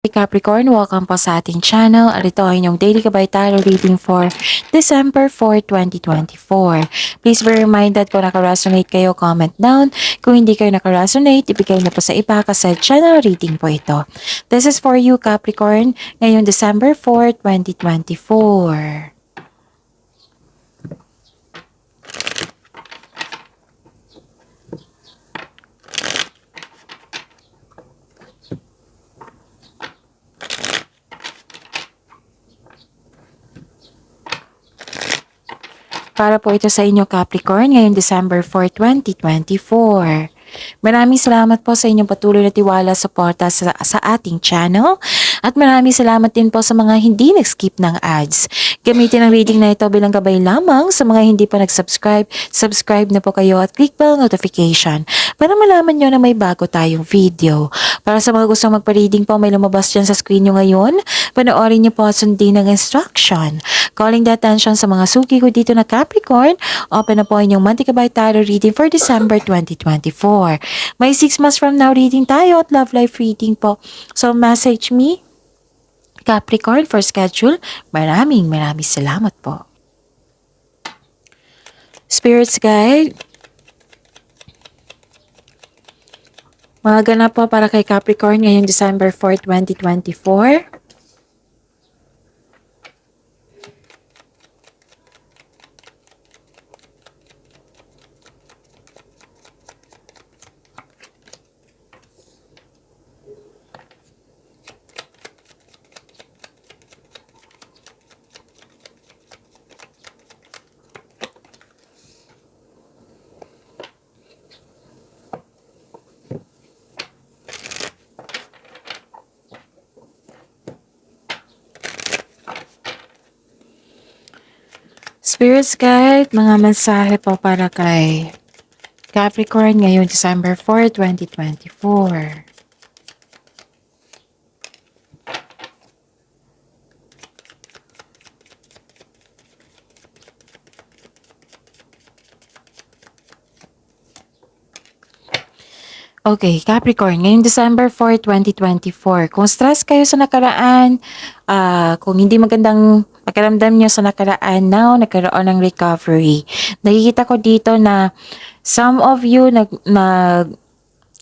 Capricorn, welcome po sa ating channel at ito ay inyong daily gabay tarot reading for December 4, 2024. Please be reminded kung naka-resonate kayo, comment down. Kung hindi kayo naka-resonate, ibigay na po sa iba kasi channel reading po ito. This is for you Capricorn, ngayong December 4, 2024. Para po ito sa inyo Capricorn ngayong December 4, 2024. Maraming salamat po sa inyong patuloy na tiwala, suporta sa ating channel. At maraming salamat din po sa mga hindi nag-skip ng ads. Gamitin ang reading na ito bilang gabay lamang sa mga hindi pa nag-subscribe. Subscribe na po kayo at click bell notification para malaman nyo na may bago tayong video. Para sa mga gustong magpa-reading po, may lumabas dyan sa screen nyo ngayon. Panoorin nyo po at sundin ang instruction. Calling the attention sa mga suki ko dito na Capricorn, open na po inyong monthly gabay tarot reading for December 2024. May 6 months from now reading tayo at love life reading po. So message me, Capricorn, for schedule. Maraming salamat po. Spirits Guide. Mga ganap po para kay Capricorn ngayong December 4, 2024. Spirits Guide, mga mensahe po para kay Capricorn ngayong December 4, 2024. Okay, Capricorn, ngayong December 4, 2024, kung stress kayo sa nakaraan, kung hindi magandang pakiramdam nyo sa nakaraan, now nagkaroon ng recovery. Nakikita ko dito na some of you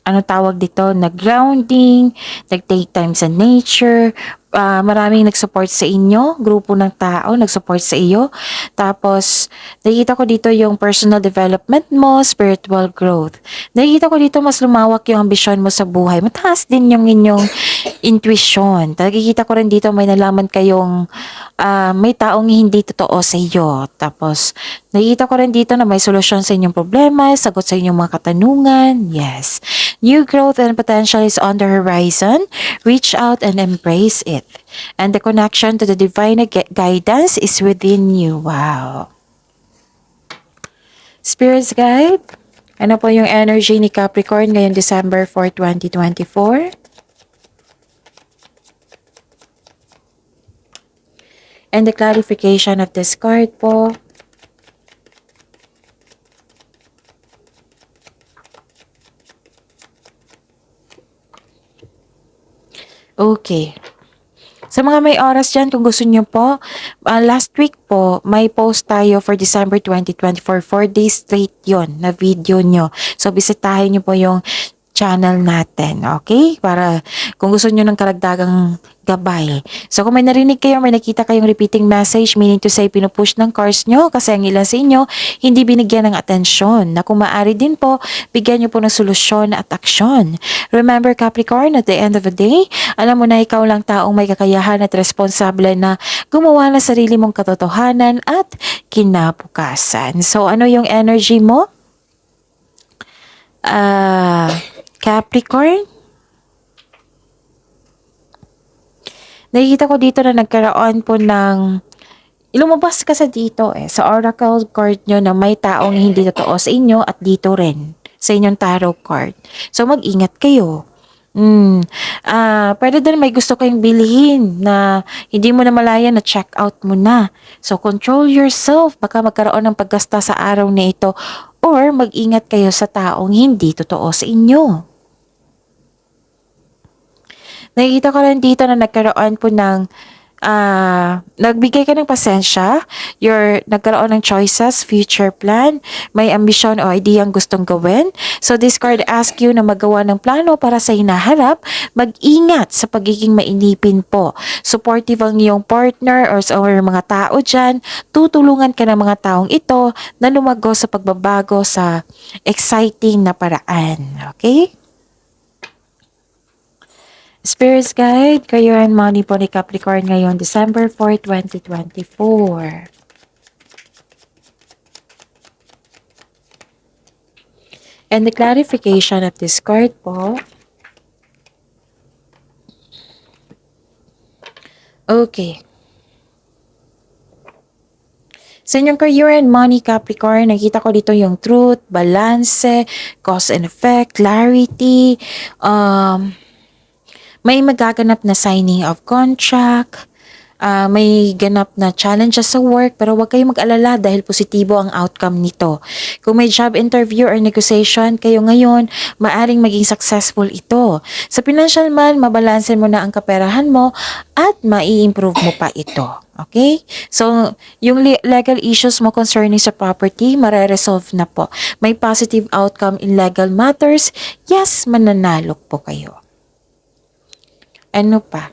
ano tawag dito, nag-grounding, nag-take time sa nature, maraming nag-support sa inyo, grupo ng tao nag-support sa iyo. Tapos, nakikita ko dito yung personal development mo, spiritual growth. Nakikita ko dito mas lumawak yung ambisyon mo sa buhay. Mataas din yung inyong intuition. Nakikita ko rin dito may nalaman kayong may taong hindi totoo sa iyo. Tapos, nakikita ko rin dito na may solusyon sa inyong problema, sagot sa inyong mga katanungan. Yes. New growth and potential is on the horizon. Reach out and embrace it. And the connection to the divine guidance is within you. Wow. Spirits Guide, ano po yung energy ni Capricorn ngayong December 4, 2024? And the clarification of this card po. Okay. Sa mga may oras dyan, kung gusto nyo po, last week po, may post tayo for December 2024. 4 days straight yon na video nyo. So, bisitahin nyo po yung channel natin, okay? Para kung gusto nyo ng karagdagang gabay. So, kung may narinig kayo, may nakita kayong repeating message, meaning to say, pinupush ng cards nyo kasi ang ilan sa inyo, hindi binigyan ng atensyon. Na kung maaari din po, bigyan nyo po ng solusyon at aksyon. Remember, Capricorn, at the end of the day, alam mo na ikaw lang taong may kakayahan at responsable na gumawa ng sarili mong katotohanan at kinabukasan. So, ano yung energy mo? Capricorn? Nakikita ko dito na nagkaroon po ng lumabas ka sa dito sa oracle card nyo na may taong hindi totoo sa inyo at dito rin sa inyong tarot card. So mag-ingat kayo. Pwede din may gusto kayong bilhin na hindi mo na malaya na check out mo na. So control yourself. Baka magkaroon ng paggasta sa araw na ito or mag-ingat kayo sa taong hindi totoo sa inyo. Nakikita ko rin dito na nagkaroon po ng nagbigay ka ng pasensya, nagkaroon ng choices, future plan, may ambisyon o ideyang gustong gawin. So this card asks you na magawa ng plano para sa hinaharap, mag-ingat sa pagiging mainipin po. Supportive ang iyong partner or mga tao dyan, tutulungan ka ng mga taong ito na lumago sa pagbabago sa exciting na paraan. Okay? Spirits Guide, Career and Money po ni Capricorn ngayon, December 4, 2024. And the clarification of this card po. Okay. Sa inyong career and money, Capricorn, nakita ko dito yung truth, balance, cause and effect, clarity, may magaganap na signing of contract, may ganap na challenges sa work, pero huwag kayong mag-alala dahil positibo ang outcome nito. Kung may job interview or negotiation kayo ngayon, maaring maging successful ito. Sa financial man, mabalansin mo na ang kaperahan mo at mai-improve mo pa ito. Okay? So, yung legal issues mo concerning sa property, mare-resolve na po. May positive outcome in legal matters. Yes, mananalo po kayo. Ano pa?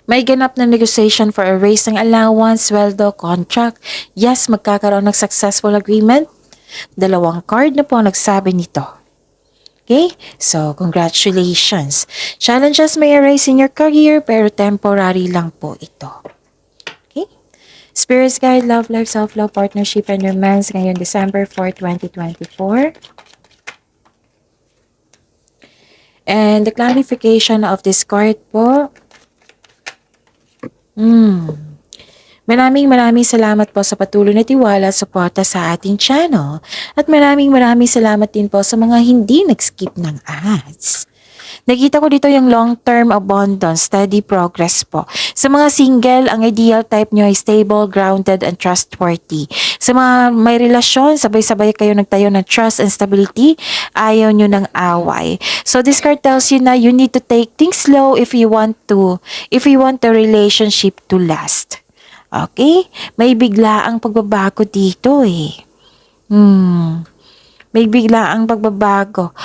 May ganap na negotiation for a raise ng allowance, sweldo, contract. Yes, magkakaroon ng successful agreement. 2 card na po ang nagsabi nito. Okay? So, congratulations. Challenges may arise in your career pero temporary lang po ito. Okay? Spirits Guide, Love Life, Self-Love, Partnership, and Romance ngayon December 4, 2024. And the clarification of this card po. Maraming salamat po sa patuloy na tiwala at suporta sa ating channel. At maraming salamat din po sa mga hindi nag-skip ng ads. Nakita ko dito yung long-term abundance, steady progress po. Sa mga single, ang ideal type nyo ay stable, grounded, and trustworthy. Sa mga may relasyon, sabay-sabay kayo nagtayo ng trust and stability, ayaw nyo ng away. So this card tells you na you need to take things slow if you want the relationship to last. Okay? May biglaang pagbabago dito eh. May biglaang pagbabago.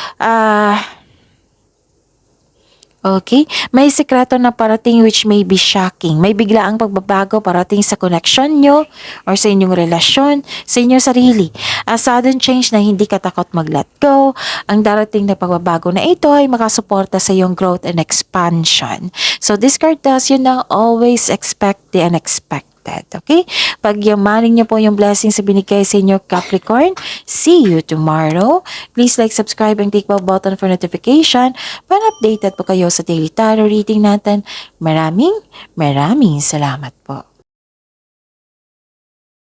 Okay? May sekreto na parating which may be shocking. May biglaang pagbabago parating sa connection nyo or sa inyong relasyon, sa inyong sarili. A sudden change na hindi ka takot mag-let go. Ang darating na pagbabago na ito ay makasuporta sa iyong growth and expansion. So this card tells you na always expect the unexpected. Okay? Pagyamanin niyo po yung blessings sa binigay sa inyo, Capricorn. See you tomorrow. Please like, subscribe, and click bell button for notification para updated po kayo sa daily tarot reading natin. Maraming salamat po.